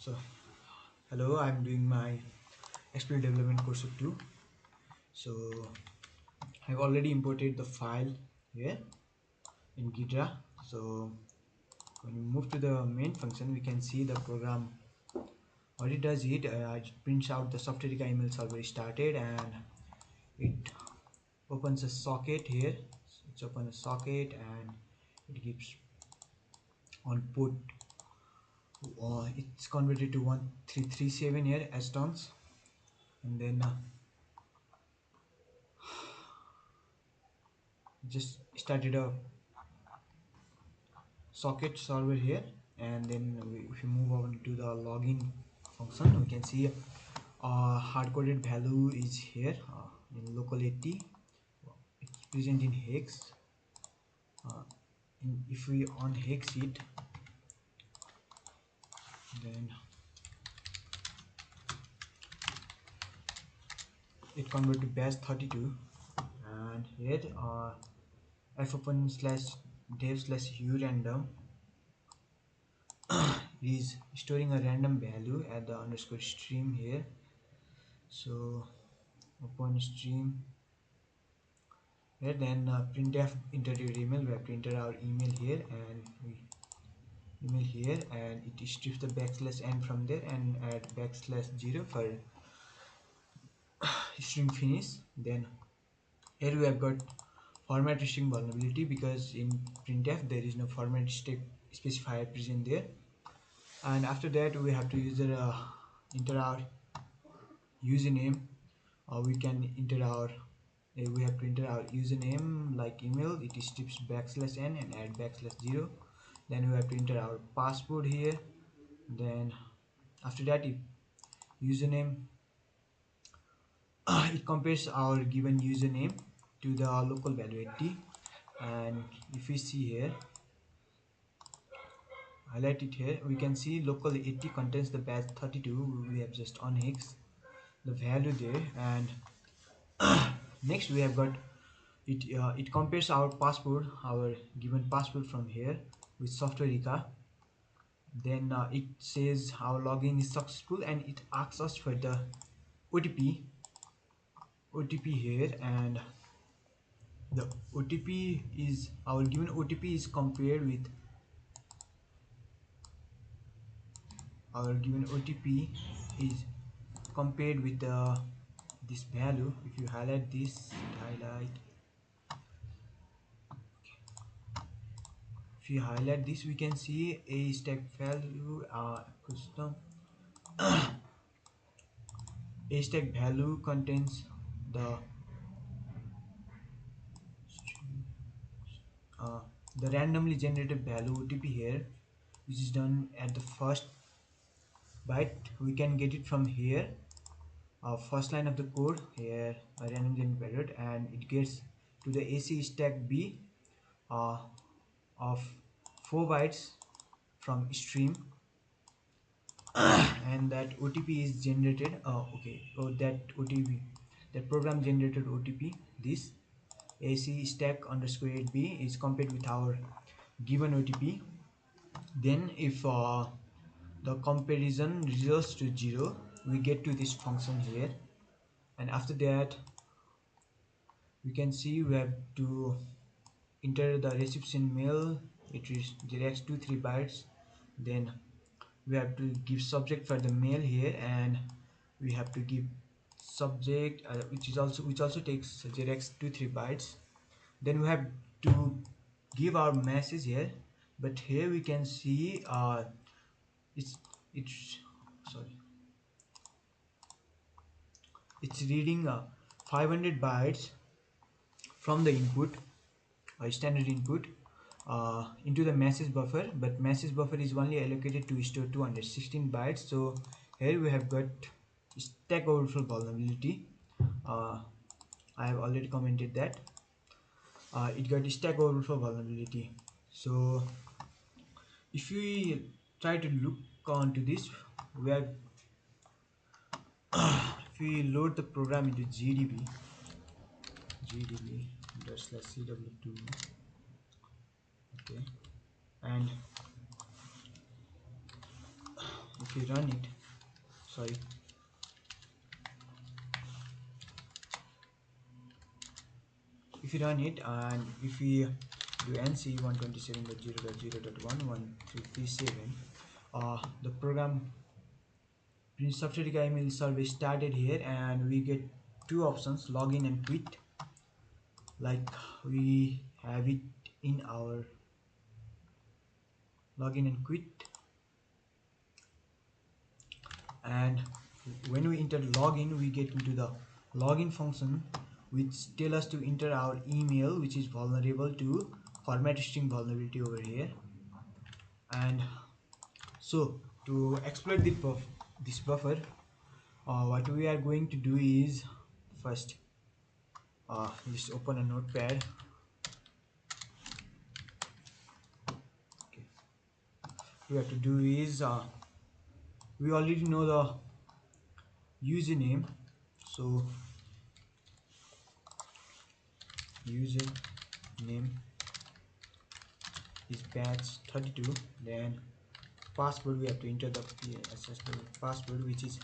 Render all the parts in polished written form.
So, hello, I'm doing my expert development course of 2. So, I've already imported the file here in Ghidra. So, when we move to the main function, we can see the program. What it does, it prints out the software email server started, and it opens a socket here. So it's open a socket and it gives on port. It's converted to 1337 here as terms, and then just started a socket server here, and then if you move on to the login function, we can see hard-coded value is here in local 80. It's present in hex. If we unhex it, then it convert to bash 32, and here fopen slash dev slash u random is storing a random value at the underscore stream here. So open stream here, then printf integrated email. We have to enter our email here, and we email here, and it strips the backslash n from there and add backslash 0 for string finish. Then here we have got format string vulnerability, because in printf there is no format specifier present there. And after that we have to enter our username, or we can enter our we have to enter our username like email. It strips backslash n and add backslash 0. Then we have to enter our password here. Then after that, if username it compares our given username to the local value 80, and if we see here, highlight it here, we can see local 80 contains the batch 32. We have just unhex the value there, and next we have got it compares our password, our given password from here with software ICA. Then it says our login is successful, and it asks us for the OTP here, and the OTP is our given OTP is compared with this value. If you highlight this, we can see a stack value custom a stack value contains uh, the randomly generated value OTP here, which is done at the first byte. We can get it from here, first line of the code here, a random generated, and it gets to the AC stack B of 4 bytes from stream, and that OTP is generated. That program generated OTP. This AC stack underscore 8B is compared with our given OTP. Then if the comparison results to 0, we get to this function here, and after that we can see we have to enter the reception mail. It is directs 2-3 bytes. Then we have to give subject for the mail here, and we have to give subject which also takes directs 2-3 bytes. Then we have to give our message here, but here we can see it's sorry it's reading 500 bytes from the input, standard input, into the message buffer, but message buffer is only allocated to store 216 bytes. So here we have got stack overflow vulnerability. I have already commented that it got stack overflow vulnerability. So if we try to look onto this, we have if we load the program into gdb /CW2, okay, and if you run it, sorry, if you run it and if we do nc 127.0.0.11337, the program print software email survey started here, and we get two options, login and quit, like we have it in our login and quit. And when we enter login, we get into the login function, which tell us to enter our email, which is vulnerable to format string vulnerability over here. And so to exploit this buffer, what we are going to do is first just open a notepad. Okay. What we have to do is we already know the username, so username is batch32. Then password, we have to enter the PSSL password, which is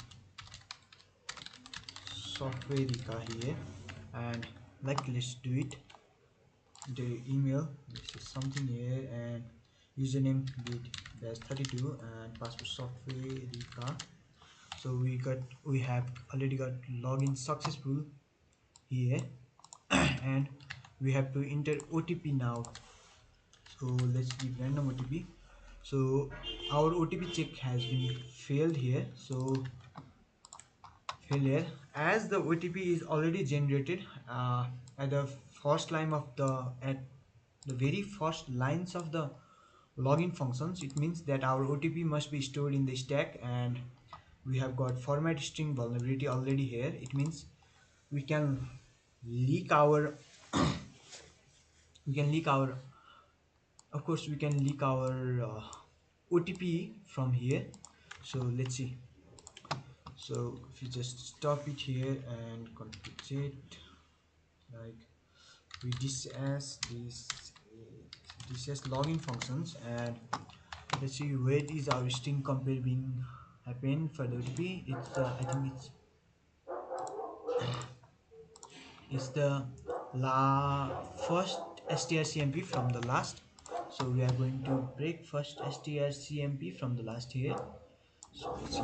software here. And like, let's do it. The email, this is something here, and username bit batch32 and password software. So we have already got login successful here. And we have to enter OTP now. So let's give random OTP. So our OTP check has been failed here. So failure, as the OTP is already generated at the first line of at the very first lines of the login functions. It means that our OTP must be stored in the stack, and we have got format string vulnerability already here. It means we can leak our we can leak our of course we can leak our OTP from here. So let's see. So if you just stop it here and configure it, like we this as login functions, and let's see where is our string compare being happen for the OTP. It's I think it's the first strcmp from the last. So we are going to break first strcmp from the last here. So let's see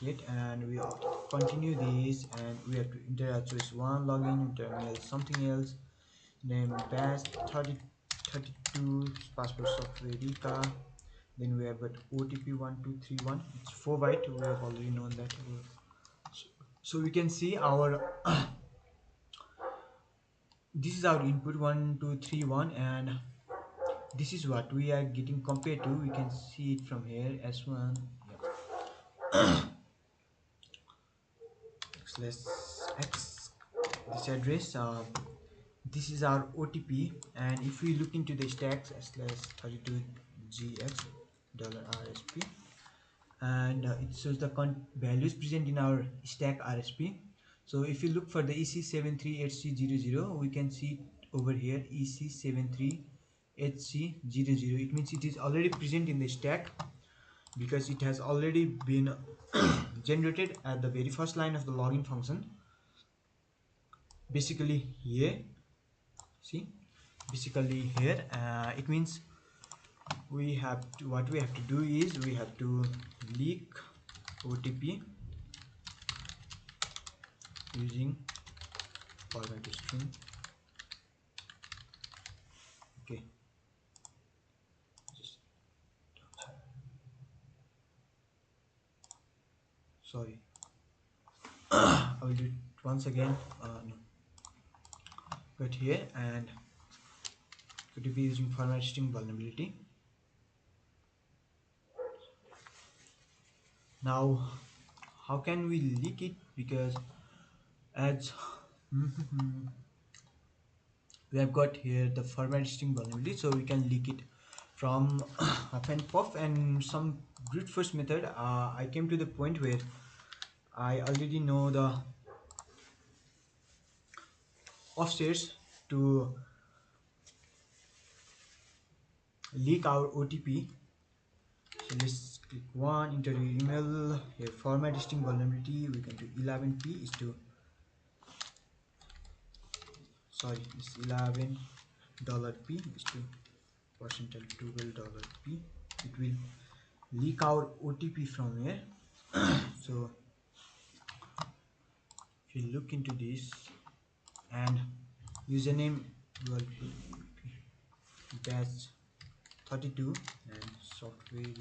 it, and we have to continue this, and we have to enter our choice one login terminal something else, name batch 3032, password software Rika. Then we have got OTP 1231, it's 4 byte, we have already known that. So we can see our this is our input 1231, and this is what we are getting compared to. We can see it from here S1. Yeah. Let's X this address. This is our OTP, and if we look into the stacks /32gx $RSP, and it shows the values present in our stack RSP. So if you look for the EC73HC00, we can see over here EC73HC00. It means it is already present in the stack because it has already been generated at the very first line of the login function. Basically here, see, basically here, it means we have to, what we have to do is we have to leak OTP using format string. Okay, just sorry. I will do it once again. No, but here, and OTP using format string vulnerability. Now how can we leak it? Because as we have got here the format string vulnerability, so we can leak it from huff and puff and some brute force method. I came to the point where I already know the offsets to leak our OTP. So let's click one, enter your email here. Format string vulnerability, we can do 11p is to, sorry, it's $11p is to %12 $p. It will leak our OTP from here. So if you look into this, and username will be dash 32 and software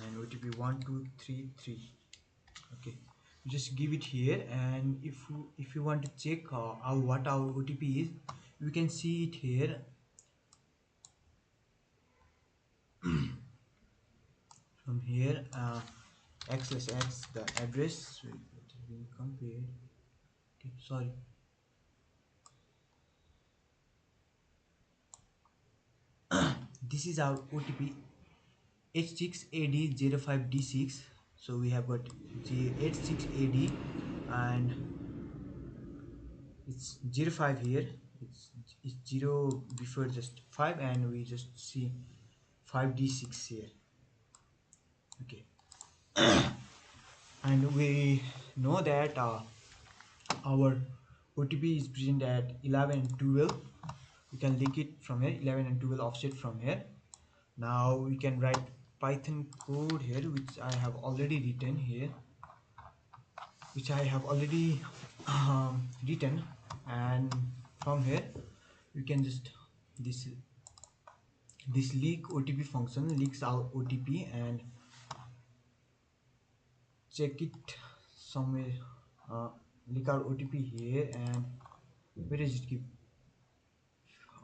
and OTP 1233. Okay, just give it here, and if you want to check what our OTP is, you can see it here. From here, x the address being compared. Okay, sorry, this is our OTP H6AD05D6. So we have got H6AD, and it's 05 here. It's 0 before just 5, and we just see 5D6 here. Okay, and we know that our OTP is present at 11 and 12. We can link it from here, 11 and 12 offset from here. Now we can write Python code here, which I have already written here, written, and from here you can just this leak OTP function leaks our OTP and check it somewhere. Leak our OTP here, and where is it keep?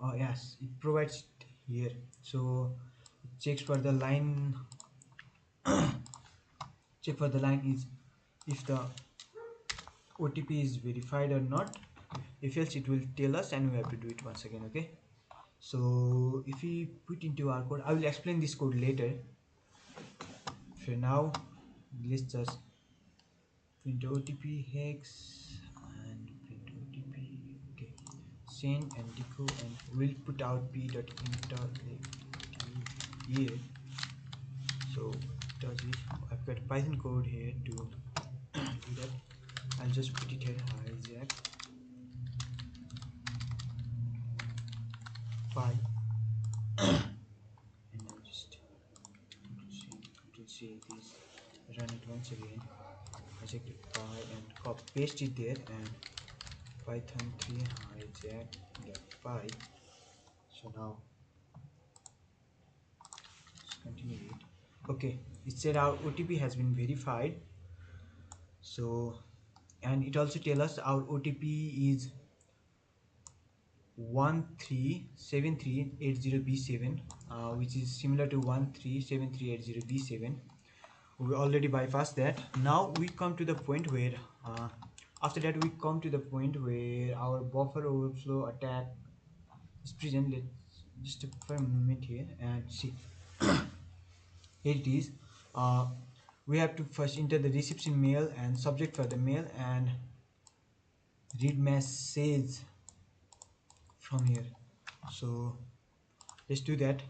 Oh yes, it provides it here. So it checks for the line. Check for the line is if the OTP is verified or not. If else, it will tell us, and we have to do it once again. Okay. So if we put into our code, I will explain this code later. For now, let's just print OTP hex and print OTP. Okay, send and decode, and we'll put out p.enter here. So does it? I've got Python code here to do that. I'll just put it here hijack 5, and I'll just Control C this, run it once again. Hijack it 5 and copy paste it there, and Python 3 hijack the 5. So now let's continue it. Okay, it said our OTP has been verified. So, and it also tells us our OTP is 137380B7, which is similar to 137380B7. We already bypassed that. Now we come to the point where after that we come to the point where our buffer overflow attack is present. Let's just for a moment here and see. Here it is. We have to first enter the reception mail and subject for the mail and read message from here. So let's do that.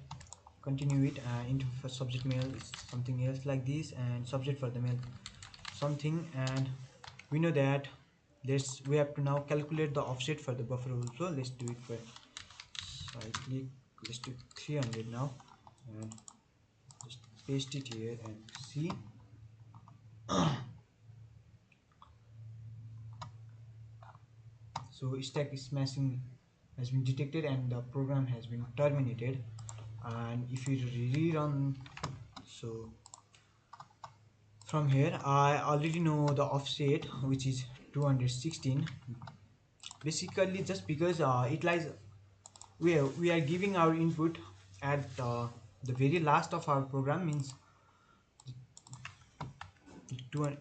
Continue it. Into for subject mail is something else like this, and subject for the mail something, and we know that we have to now calculate the offset for the buffer overflow. Let's do it for right click. Let's do 300 now, and just paste it here and see. So stack smashing has been detected and the program has been terminated. And if you rerun, so from here I already know the offset, which is 216. Basically just because it lies, we are giving our input at the very last of our program, means the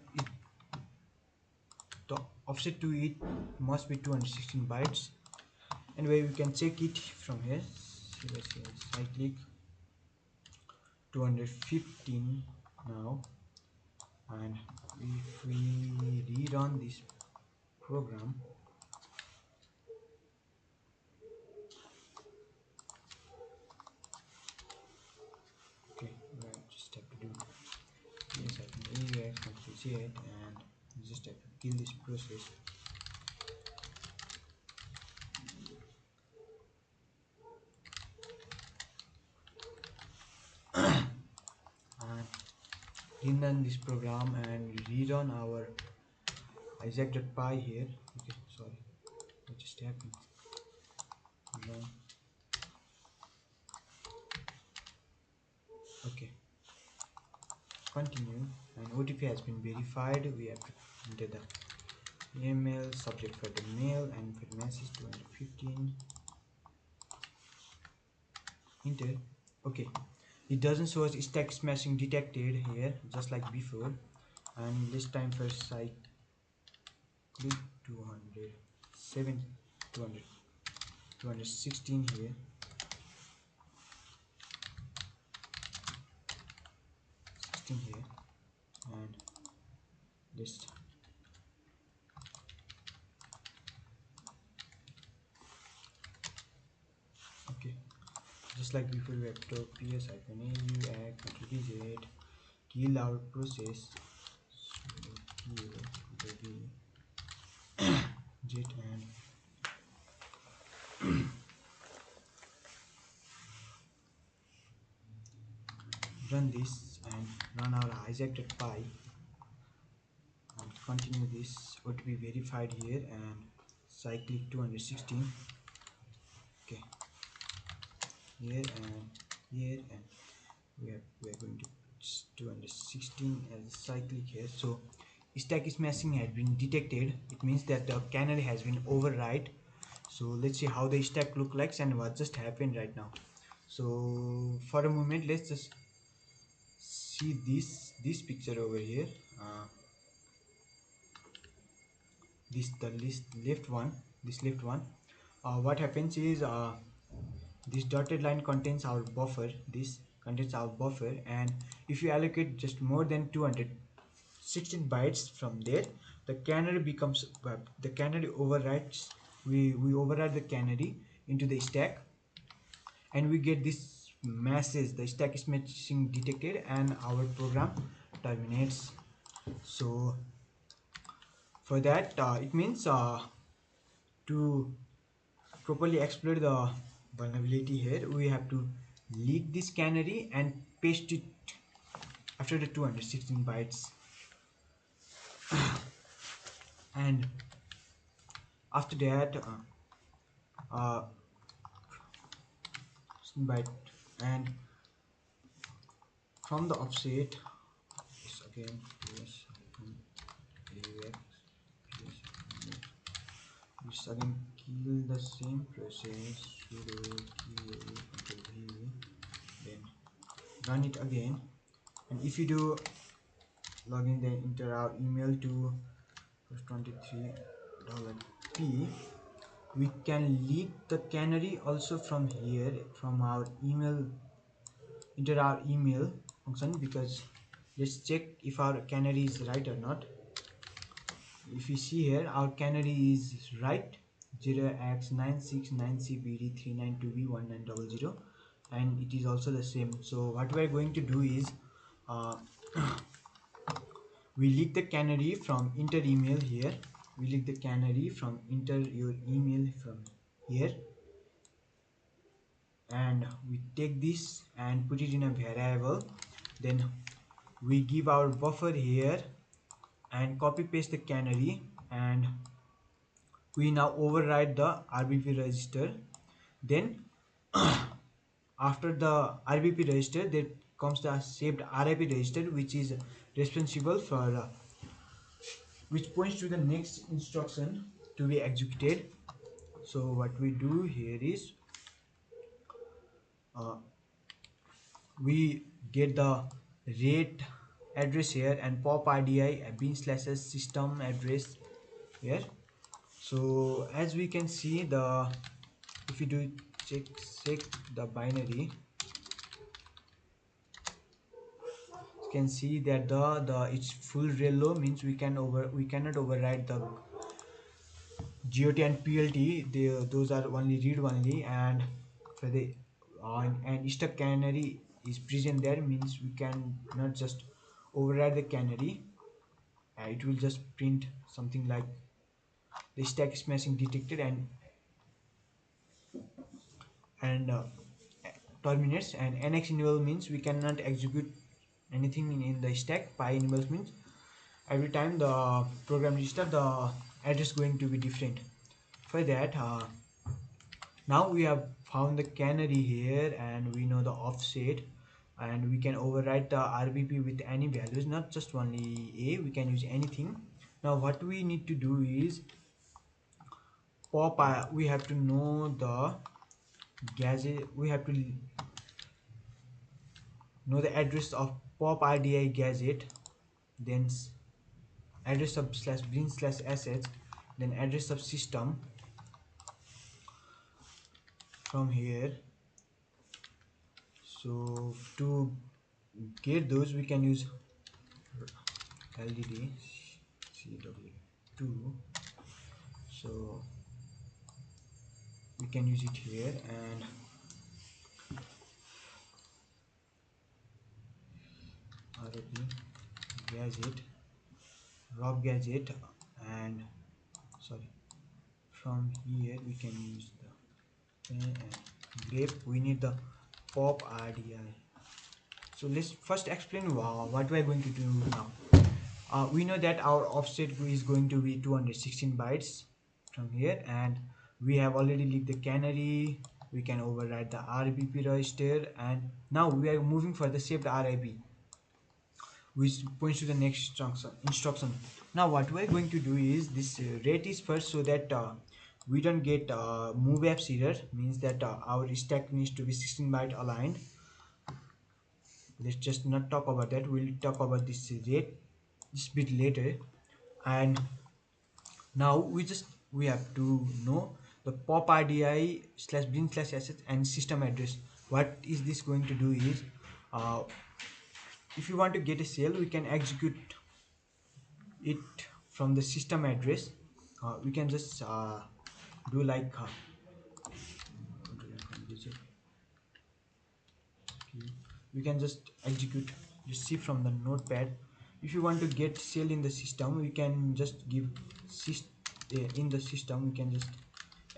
offset to it must be 216 bytes. Anyway, we can check it from here. So let's see, I click 215 now, and if we rerun this program, Ctrl Z and just have to kill this process. And rerun this program and rerun our Isaac.py here. Okay, sorry, what just happened? Run. Okay, continue, and OTP has been verified. We have to enter the email subject for the mail and for the message 215. Enter. Okay, it doesn't show us stack smashing detected here, just like before. And this time for cyclic 207 200 216 here, 16 here, and this. Okay, just like before, we have to ps -au add Ctrl Z, kill our process. So kill jet and run this and run our Isaac.py and continue this. OTP verified here and cyclic 216. Okay, here and here, and we are going to put 216 as a cyclic here. So stack smashing has been detected. It means that the canary has been override. So let's see how the stack look like and what just happened right now. So for a moment, let's just see this picture over here. This the left one, this left one. What happens is, this dotted line contains our buffer. This contains our buffer, and if you allocate just more than 216 bytes from there, the canary becomes the canary overrides. We override the canary into the stack, and we get this message: the stack is missing detected, and our program terminates. So for that, it means, to properly exploit the vulnerability here, we have to leak this canary and paste it after the 216 bytes. And after that, byte, and from the offset, yes, again, yes, this again kill the same process, sudo kill v, then run it again. And if you do login, then enter our email to $23 p. We can leak the canary also from here, from our email, enter our email function, because let's check if our canary is right or not. If you see here, our canary is right, 0x9697CBD392B1900, and it is also the same. So what we are going to do is, uh, we leak the canary from enter email here. We leak the canary from enter your email from here, and we take this and put it in a variable. Then we give our buffer here and copy paste the canary, and we now override the RBP register. Then after the RBP register, there comes the saved RIP register, which is responsible for, which points to the next instruction to be executed. So what we do here is, uh, we get the rate address here and pop IDI bin/system address here. So as we can see, the if you do check the binary, you can see that the it's full relo, means we cannot override the GOT and PLT. Those are only read only, and for the and stuck canary is present there, means we can not just override the canary. it will just print something like the stack smashing detected and terminates. And nx enable means we cannot execute anything in the stack. Pi enable means every time the program restart, the address going to be different. For that, now we have found the canary here, and we know the offset, and we can override the RBP with any values, not just only a, we can use anything. Now what we need to do is we have to know the gadget, we have to know the address of pop RDI gadget, then address of slash bin slash assets, then address of system. From here, so to get those we can use LDD CW2, so we can use it here. And ROP gadget, rob gadget, and sorry, from here we can use the pen and grape. We need the pop RDI. So let's first explain what we are going to do now. We know that our offset is going to be 216 bytes from here, and we have already leaked the canary. We can override the RBP register, and now we are moving for the saved RIP, which points to the next instruction. Now what we are going to do is this rate is first, so that we don't get move apps error, means that our stack needs to be 16 byte aligned. Let's just not talk about that, we'll talk about this rate this bit later. And now we have to know the pop RDI slash bin slash assets and system address. What is this going to do is, if you want to get a cell, we can execute it from the system address. We can just do like we can just execute, just see from the notepad. If you want to get cell in the system, we can just give in the system we can just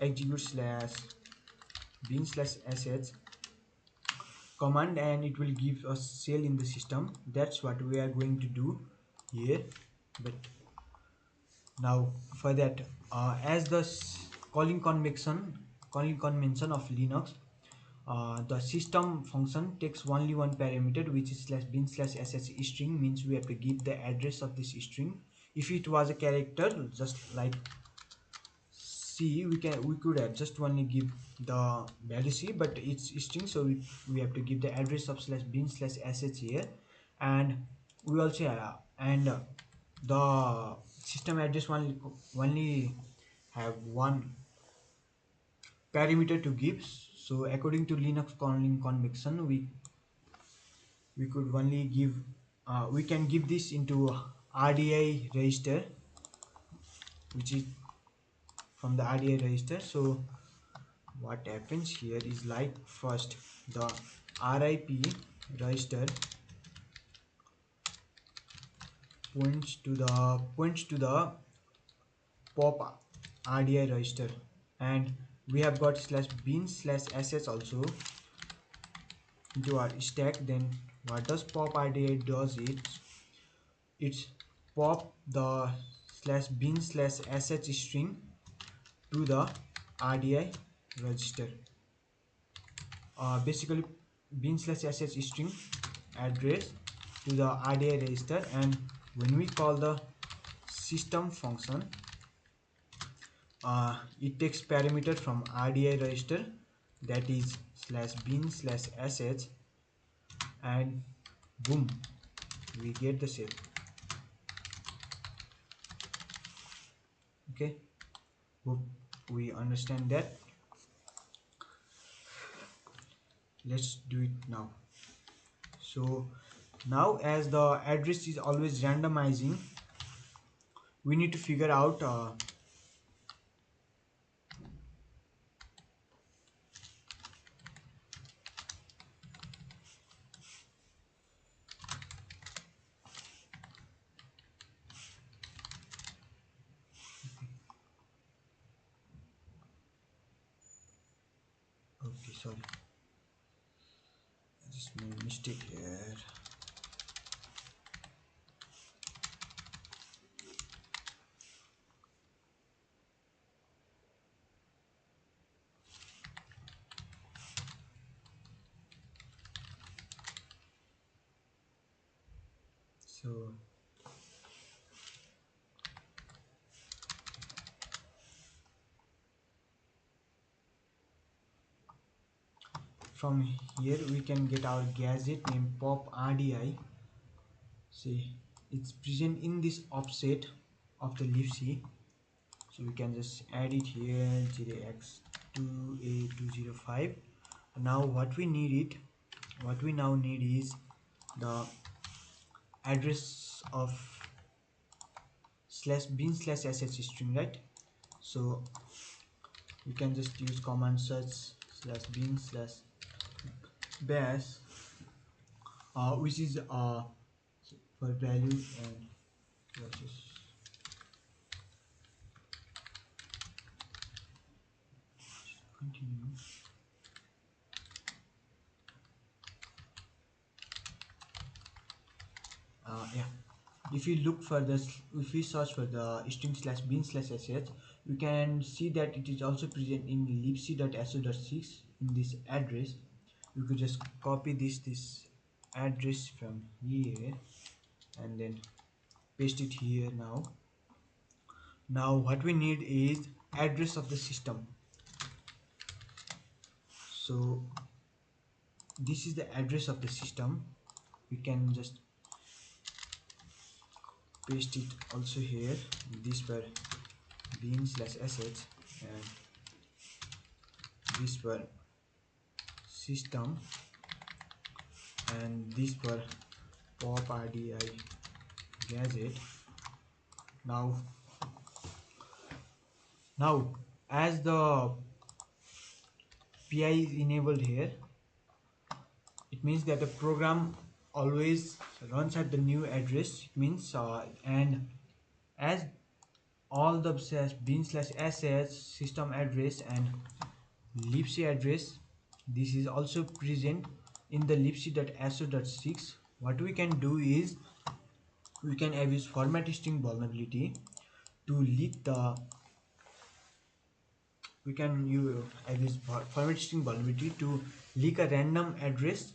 execute slash bin slash assets command, and it will give us cell in the system. That's what we are going to do here. But now for that, as the calling convention of Linux, the system function takes only one parameter, which is slash bin slash sh string, means we have to give the address of this string. If it was a character, just like C, we could have just only give the value C, but it's string, so we have to give the address of slash bin slash sh here. And we also have, and the system address only have one parameter to give. So according to Linux calling convention, we could only give we can give this into RDI register, which is from the RDI register. So what happens here is, like, first the RIP register points to the pop RDI register, and we have got slash bin slash sh also into our stack. Then what does pop RDI does, it's pop the slash bin slash sh string to the RDI register. Basically bin slash sh string address to the RDI register, and when we call the system function, it takes parameter from RDI register, that is slash bin slash sh, and boom, we get the cell. Okay, hope we understand that. Let's do it now. So now, as the address is always randomizing, we need to figure out sorry, I just made a mistake here. So from here we can get our gadget named pop RDI. See, it's present in this offset of the libc, so we can just add it here, 0x2A205. Now what we now need is the address of slash bin slash sh string, right? So we can just use command search slash bin slash bash, which is for value, and let's just continue. Yeah, if you look for this, if we search for the string slash bin slash sh, you can see that it is also present in libc.so.6 in this address. You could just copy this address from here and then paste it here. Now what we need is address of the system. So this is the address of the system. We can just paste it also here, this for bin slash sh, and this for system, and this for pop RDI gadget. Now as the PI is enabled here, it means that the program always runs at the new address. It means and as all the slash bin slash sh system address and libc address, this is also present in the libc.so.6. what we can do is we can use format string vulnerability to leak the we can use format string vulnerability to leak a random address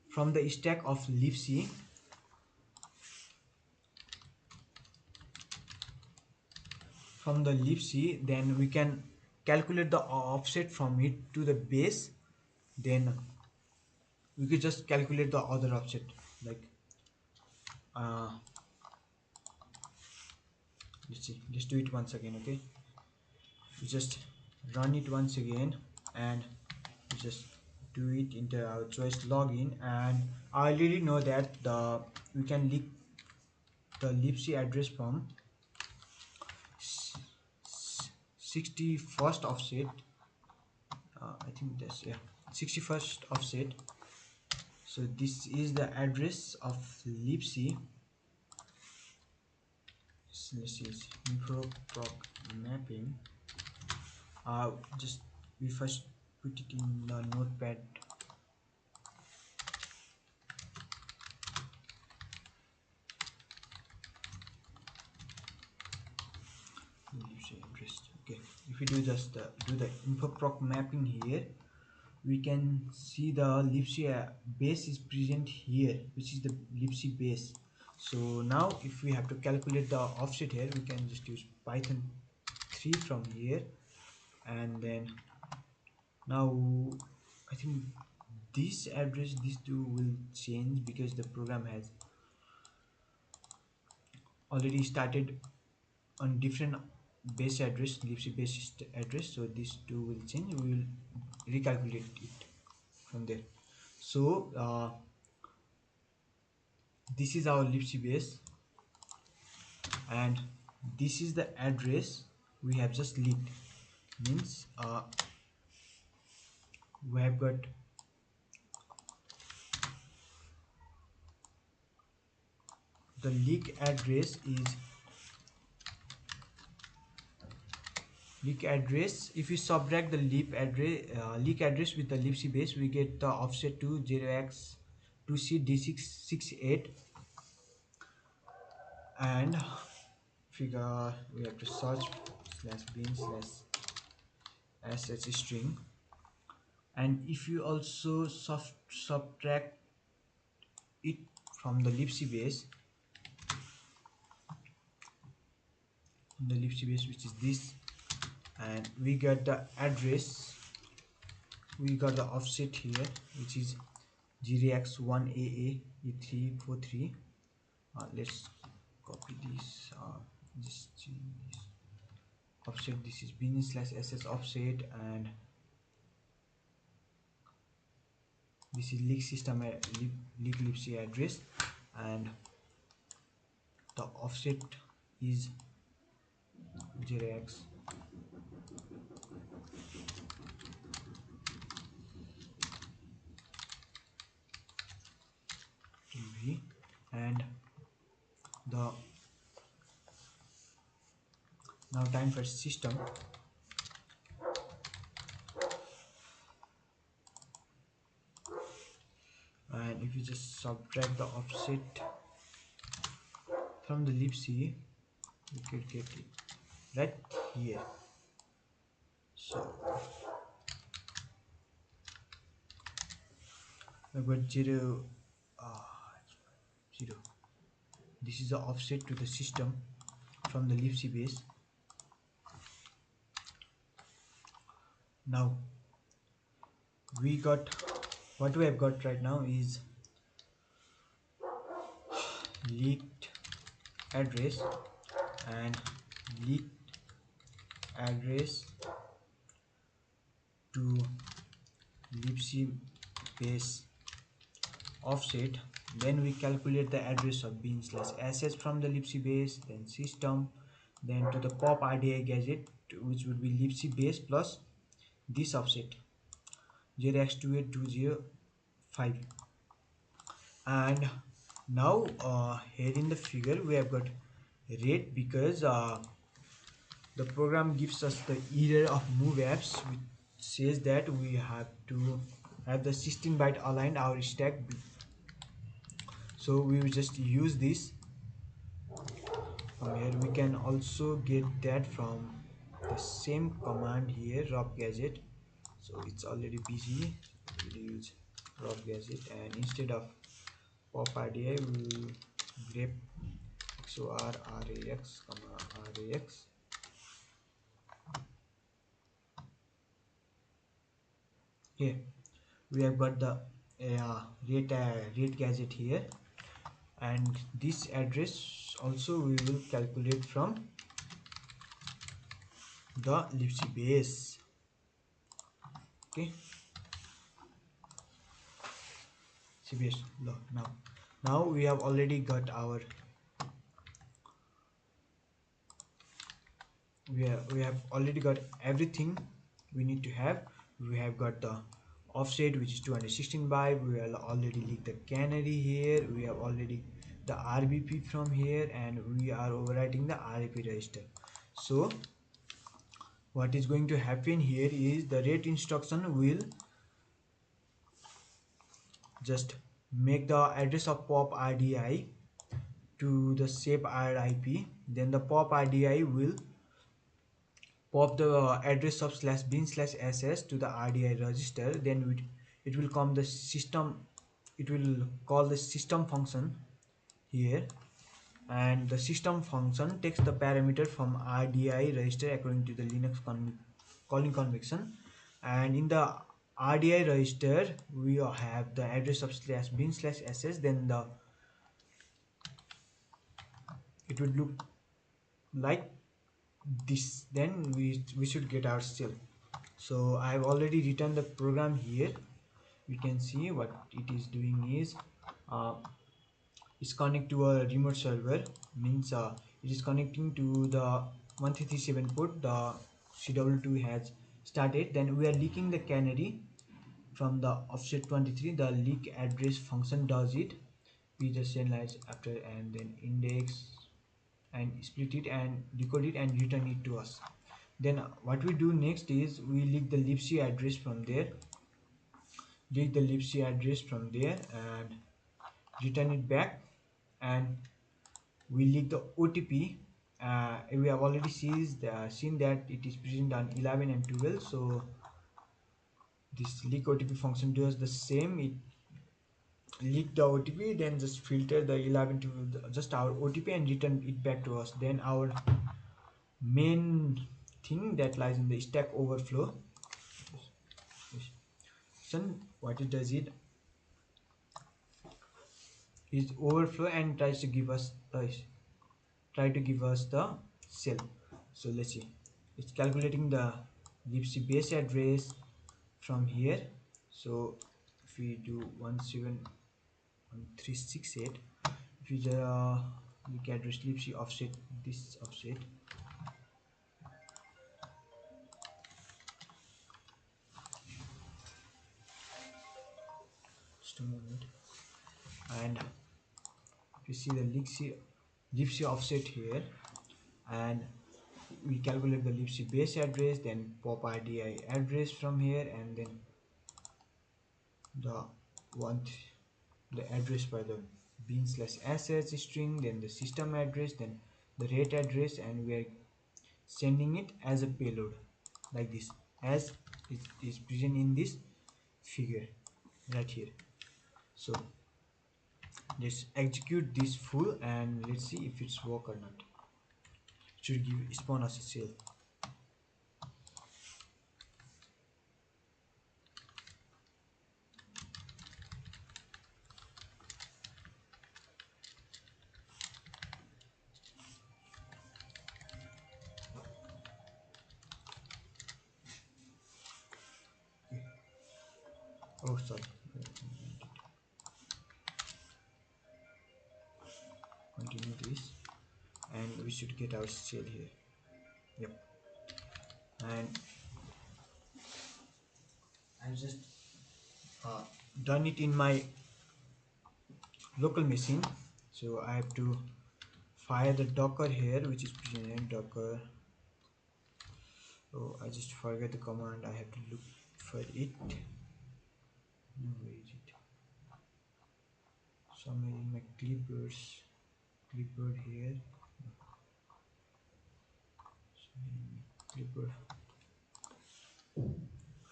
from the stack of libc. From the libc, then we can calculate the offset from it to the base. Then we could just calculate the other offset, like uh, let's see, just do it once again. Okay, we just run it once again and we just do it into our choice login, and I already know that we can leak the libc address from 61st offset. I think that's, yeah, 61st offset. So this is the address of libc. So let's see, it's info proc mapping. Just we first put it in the notepad. Address. Okay, if we do just do the info proc mapping here, we can see the libc base is present here, which is the libc base. So now if we have to calculate the offset here, we can just use python 3 from here, and then now I think this address, these two will change because the program has already started on different base address, libc base address. So these two will change, we will recalculate it from there. So this is our libc base, and this is the address we have just leaked. Means we have got the leak address is leak address. If we subtract the leak address with the libc base, we get the offset to 0x2c d668, and figure we have to search slash bin slash sh string. And if you also subtract it from the libc base, which is this, and we get the address, we got the offset here, which is 0x1AA E343. Let's copy this, this offset, this is bin slash ss offset, and this is leak system leak libc address, and the offset is 0x tv, and the now time for system. And if you just subtract the offset from the libc, you could get it right here. So I got 0, 0. This is the offset to the system from the libc base. Now we got, what we have got right now is leaked address and leaked address to libc base offset. Then we calculate the address of bin slash sh from the libc base, then system, then to the pop RDI gadget, which would be libc base plus this offset 0x28205. And now here in the figure we have got rate, because the program gives us the error of move apps, which says that we have to have the 16-byte aligned our stack. So we will just use this from here. We can also get that from the same command here, rob gadget. So it's already busy, so we'll use rob gadget, and instead of pop RDI we will grep xor rax rax. Here we have got the rate gadget here, and this address also we will calculate from the libc base. Okay, CBS. Now we have already got our we have already got everything we need to have. We have got the offset, which is 216 byte. We have already leaked the canary here. We have already the RBP from here, and we are overwriting the RAP register. So what is going to happen here is the rate instruction will just make the address of pop RDI to the shape RIP. Then the pop RDI will pop the address of slash bin slash ss to the RDI register. Then it will come the system, it will call the system function here, and the system function takes the parameter from RDI register according to the Linux calling convention. And in the RDI register we have the address of slash bin slash ss. Then it would look like this. Then we should get our shell. So I have already written the program here. We can see what it is doing is it's connect to a remote server, means it is connecting to the 1337 port. The CW2 has started. Then we are leaking the canary from the offset 23. The leak address function does it. We just analyze after and then index and split it and decode it and return it to us. Then what we do next is we leak the libc address from there, and return it back, and we leak the OTP. We have already seen that it is present on 11 and 12, so this leak OTP function does the same. It leak the OTP, then just filter the 11 to just our OTP and return it back to us. Then our main thing that lies in the Stack Overflow, so what it does, it is overflow and tries to give us the cell. So let's see, it's calculating the libc base address from here. So if we do 171.368, if we look address libc offset, this offset, just a moment, and if you see the libc offset here, and we calculate the libc base address, then pop IDI address from here, and then the one the address by the bin slash assets string, then the system address, then the rate address, and we are sending it as a payload like this, as it is present in this figure right here. So let's execute this full and let's see if it's work or not. It should give spawn us a cell. Oh, sorry. Continue this, and we should get our shell here. Yep. And I just done it in my local machine, so I have to fire the docker here, which is present docker. Oh, I just forget the command. I have to look for it. No, where is it? Somewhere in my clipboard here. Somewhere in my clipboard.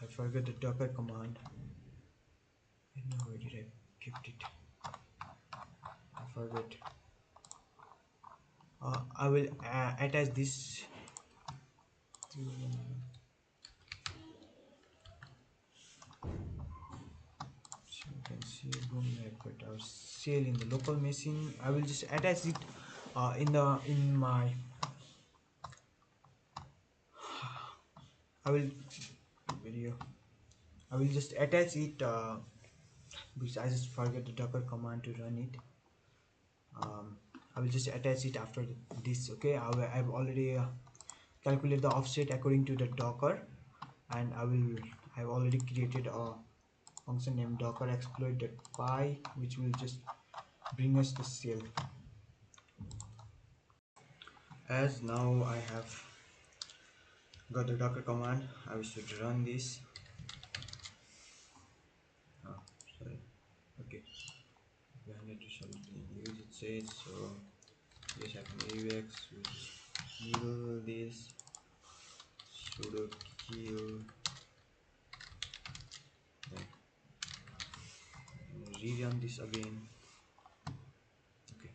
I forgot the docker command. I don't know where did I kept it. I forgot. I will attach this to, so you can see, boom, I put our shell in the local machine. I will just attach it in my I will video. I will just attach it because I just forget the docker command to run it. I will just attach it after this. Okay, I've already calculated the offset according to the docker, and I've already created a function named docker exploit.py, which will just bring us the cell. As now I have got the docker command, I will should run this. Oh, sorry. Okay, we need to use it says so. Just have AUX, kill this, sudo kill, then rerun this again. Okay,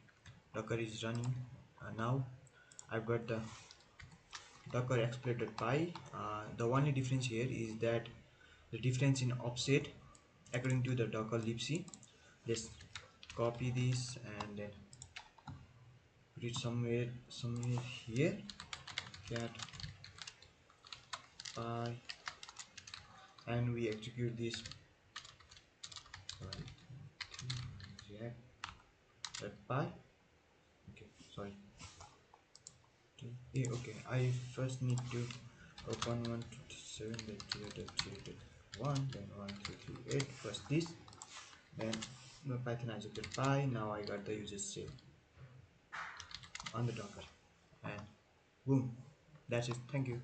docker is running. Now I've got the docker exploit.py. The only difference here is that the difference in offset according to the docker libc. Let's copy this and then put it somewhere here. Cat py, and we execute this. Py. Okay, sorry. Okay, yeah, okay. I first need to open 127.0.0.1, then 1238. First this, then no Python execute py. Now I got the user shell on the Docker, and boom, that's it. Thank you.